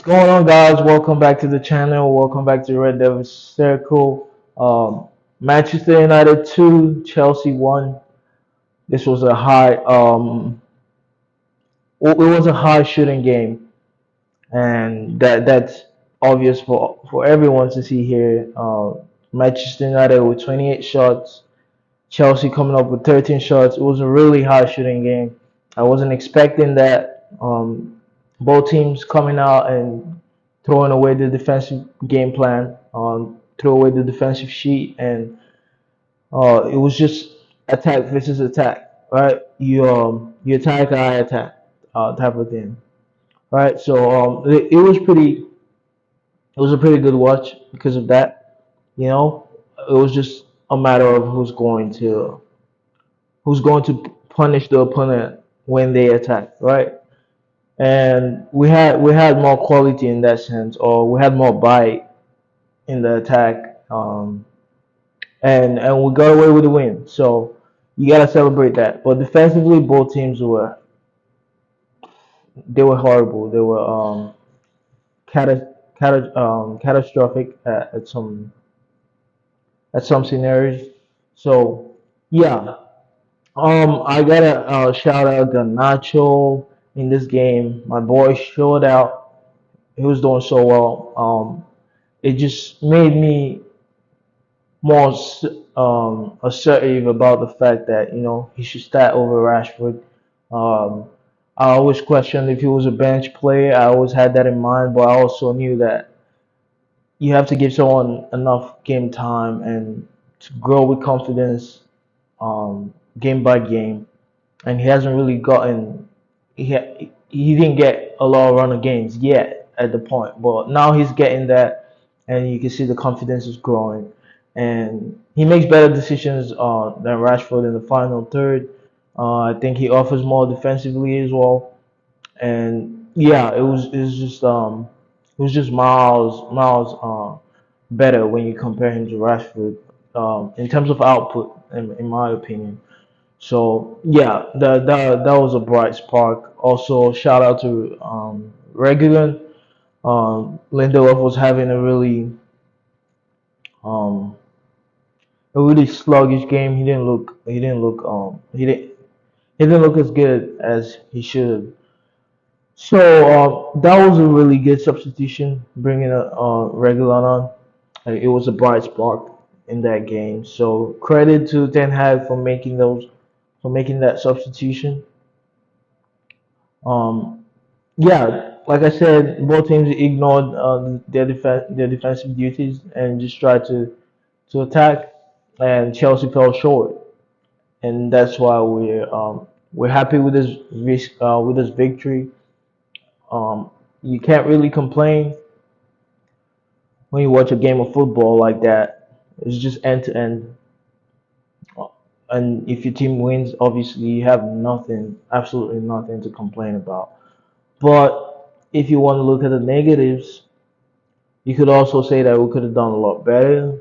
Going on, guys? Welcome back to the channel. Welcome back to Red Devil Circle. Manchester United 2, Chelsea 1. This was a high, it was a high shooting game, and that's obvious for everyone to see here. Manchester United with 28 shots, Chelsea coming up with 13 shots. It was a really high shooting game. I wasn't expecting that. Both teams coming out and throwing away the defensive game plan, throw away the defensive sheet, and it was just attack versus attack, right? You attack, I attack, type of thing, right? So it was a pretty good watch because of that. You know, it was just a matter of who's going to punish the opponent when they attack, right? And we had more quality in that sense, or we had more bite in the attack, and we got away with the win. So you gotta celebrate that. But defensively, both teams were horrible. They were catastrophic at some scenarios. So yeah, I gotta shout out Garnacho in this game. My boy showed out. He was doing so well. It just made me more assertive about the fact that he should start over Rashford. Um, I always questioned if he was a bench player. I always had that in mind, but I also knew that you have to give someone enough game time and to grow with confidence, game by game. And he hasn't really gotten he didn't get a lot of run of games yet at the point, but now he's getting that, and you can see the confidence is growing, and he makes better decisions than Rashford in the final third. I think he offers more defensively as well, and yeah, it was just miles better when you compare him to Rashford, in terms of output, in my opinion. So yeah, that was a bright spark. Also, shout out to Regulon. Lindelof was having um a really sluggish game. He didn't look as good as he should. So that was a really good substitution, bringing a Regulon on. It was a bright spark in that game. So credit to Ten Hag for making that substitution. Um, Yeah, like I said, both teams ignored their defensive duties and just tried to attack, and Chelsea fell short, and that's why we're happy with this victory. You can't really complain when you watch a game of football like that. It's just end to end, and if your team wins, obviously you have nothing, absolutely nothing to complain about. But if you want to look at the negatives, you could also say that we could have done a lot better.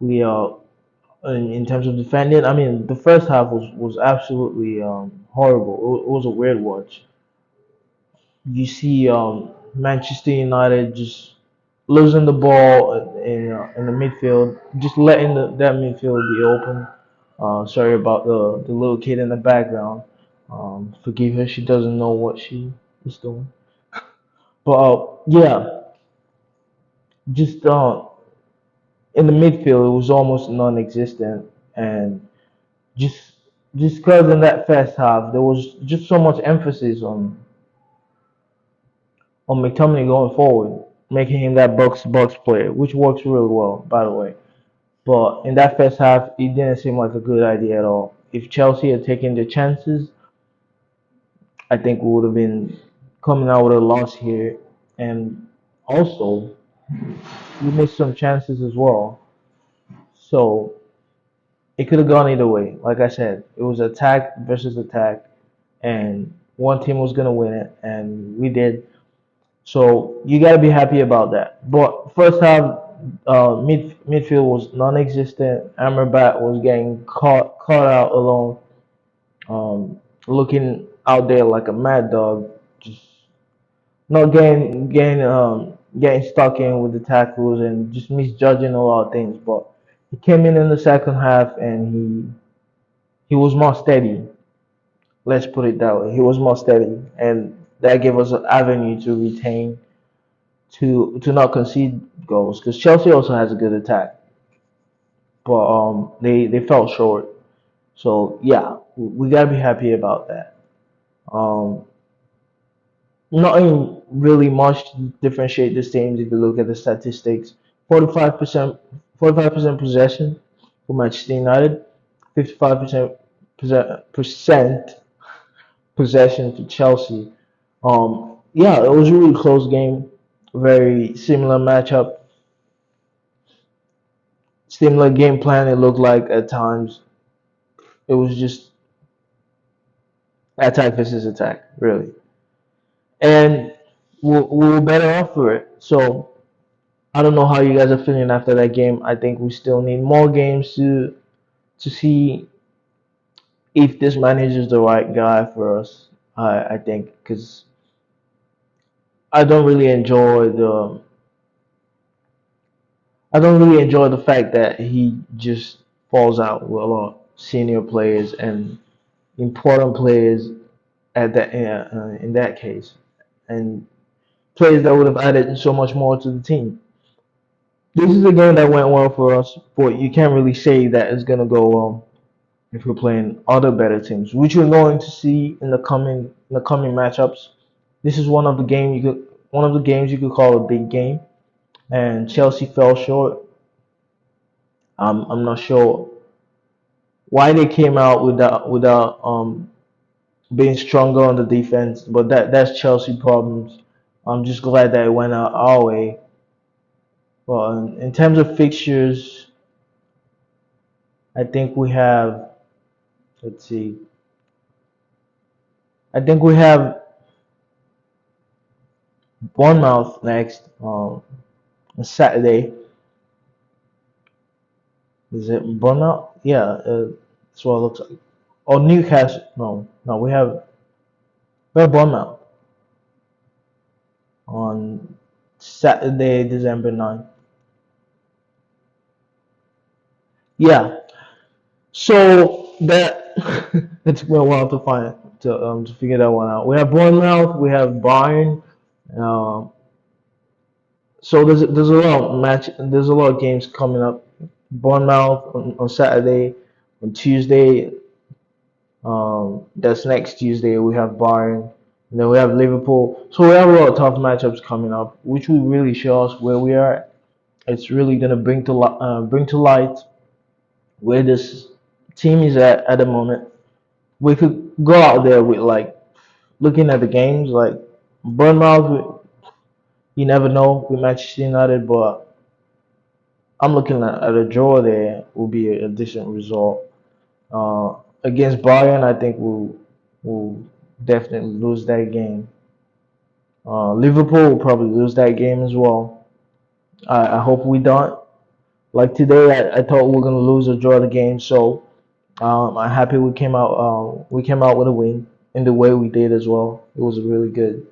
We in terms of defending, I mean, the first half was absolutely horrible. It was a weird watch. You see Manchester United just losing the ball in the midfield, just letting that midfield be open. Sorry about the little kid in the background. Forgive her, she doesn't know what she is doing. But yeah, just in the midfield, it was almost non-existent, and just just because in that first half there was just so much emphasis on McTominay going forward, making him that box player, which works really well, by the way. But in that first half, it didn't seem like a good idea at all. If Chelsea had taken their chances, I think we would have been coming out with a loss here, and also we missed some chances as well. So it could have gone either way. Like I said, it was attack versus attack, and one team was gonna win it, and we did. So you gotta be happy about that. But first half, midfield was non-existent. Amrabat was getting caught out alone, looking out there like a mad dog, just not getting stuck in with the tackles and just misjudging a lot of things. But he came in the second half and he was more steady. Let's put it that way. He was more steady, and that gave us an avenue to retain to not concede goals because Chelsea also has a good attack, but they fell short. So yeah, we gotta be happy about that. Um, Nothing really much to differentiate these teams if you look at the statistics. 45%, 45% possession for Manchester United, 55% percent possession for Chelsea. Yeah, it was a really close game. Very similar matchup, similar game plan. It looked like at times it was just attack versus attack, really, and we were better off for it. So I don't know how you guys are feeling after that game. I think we still need more games to see if this manager is the right guy for us. I think because I don't really enjoy the I don't really enjoy the fact that he just falls out with a lot of senior players and important players at that in that case, and players that would have added so much more to the team. This is a game that went well for us, but you can't really say that it's gonna go well if we're playing other better teams, which we're going to see in the coming matchups. This is one of the games you could call a big game, and Chelsea fell short. I'm not sure why they came out without being stronger on the defense, but that's Chelsea problems. I'm just glad that it went out our way. But in terms of fixtures, I think we have let's see, I think we have Bournemouth next on Saturday. Is it Bournemouth? Yeah, that's what it looks like. Or Newcastle? No, we have Bournemouth on Saturday, December 9th. Yeah, so that it took me a while to find to figure that one out. We have Bournemouth, we have Bayern. Um, so there's a lot of games coming up. Bournemouth on Saturday, on Tuesday. That's next Tuesday. We have Bayern, and then we have Liverpool. So we have a lot of tough matchups coming up, which will really show us where we are. It's really gonna bring to light where this team is at the moment. We could go out there with like looking at the games like Bournemouth. You never know with Manchester United, but I'm looking at a draw there will be a decent result. Against Bayern, I think we'll definitely lose that game. Liverpool will probably lose that game as well. I hope we don't. Like today, I thought we were gonna lose or draw the game, so I'm happy we came out with a win in the way we did as well. It was really good.